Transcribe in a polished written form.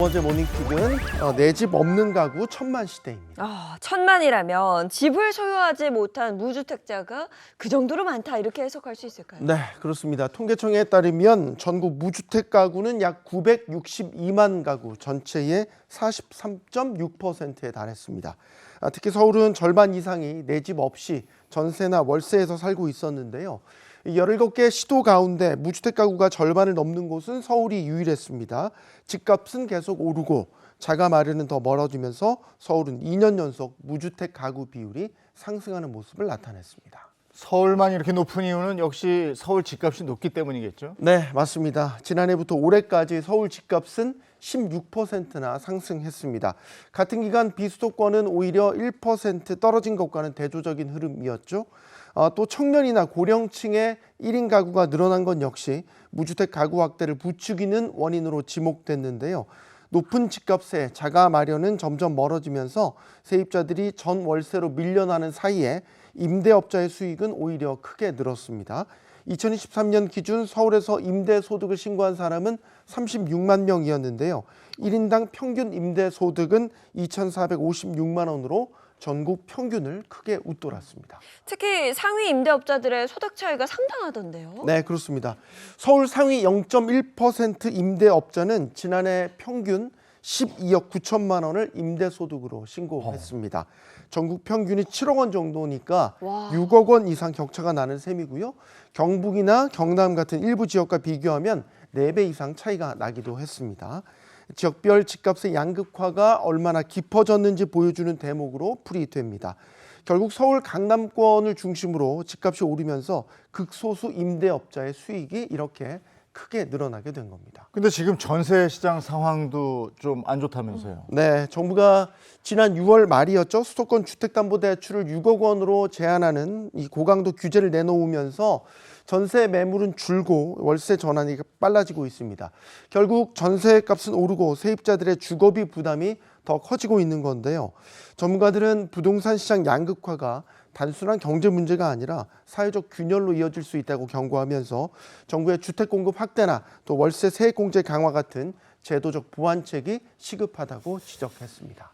어제 모닝픽은 내 집 없는 가구 1000만 시대입니다. 1000만이라면 집을 소유하지 못한 무주택자가 그 정도로 많다 이렇게 해석할 수 있을까요? 네, 그렇습니다. 통계청에 따르면 전국 무주택 가구는 약 962만 가구, 전체의 43.6%에 달했습니다. 특히 서울은 절반 이상이 내 집 없이 전세나 월세에서 살고 있었는데요. 17개 시도 가운데 무주택 가구가 절반을 넘는 곳은 서울이 유일했습니다. 집값은 계속 오르고 자가 마련은 더 멀어지면서 서울은 2년 연속 무주택 가구 비율이 상승하는 모습을 나타냈습니다. 서울만 이렇게 높은 이유는 역시 서울 집값이 높기 때문이겠죠? 네, 맞습니다. 지난해부터 올해까지 서울 집값은 16%나 상승했습니다. 같은 기간 비수도권은 오히려 1% 떨어진 것과는 대조적인 흐름이었죠. 또 청년이나 고령층의 1인 가구가 늘어난 건 역시 무주택 가구 확대를 부추기는 원인으로 지목됐는데요. 높은 집값에 자가 마련은 점점 멀어지면서 세입자들이 전 월세로 밀려나는 사이에 임대업자의 수익은 오히려 크게 늘었습니다. 2023년 기준 서울에서 임대소득을 신고한 사람은 36만 명이었는데요. 1인당 평균 임대소득은 2,456만 원으로 전국 평균을 크게 웃돌았습니다. 특히 상위 임대업자들의 소득 차이가 상당하던데요. 네, 그렇습니다. 서울 상위 0.1% 임대업자는 지난해 평균 12억 9천만 원을 임대소득으로 신고했습니다. 전국 평균이 7억 원 정도니까 와. 6억 원 이상 격차가 나는 셈이고요. 경북이나 경남 같은 일부 지역과 비교하면 4배 이상 차이가 나기도 했습니다. 지역별 집값의 양극화가 얼마나 깊어졌는지 보여주는 대목으로 풀이됩니다. 결국 서울 강남권을 중심으로 집값이 오르면서 극소수 임대업자의 수익이 이렇게 크게 늘어나게 된 겁니다. 근데 지금 전세 시장 상황도 좀 안 좋다면서요? 네, 정부가 지난 6월 말이었죠. 수도권 주택담보대출을 6억 원으로 제한하는 이 고강도 규제를 내놓으면서 전세 매물은 줄고 월세 전환이 빨라지고 있습니다. 결국 전세값은 오르고 세입자들의 주거비 부담이 더 커지고 있는 건데요. 전문가들은 부동산 시장 양극화가 단순한 경제 문제가 아니라 사회적 균열로 이어질 수 있다고 경고하면서 정부의 주택 공급 확대나 또 월세 세액 공제 강화 같은 제도적 보완책이 시급하다고 지적했습니다.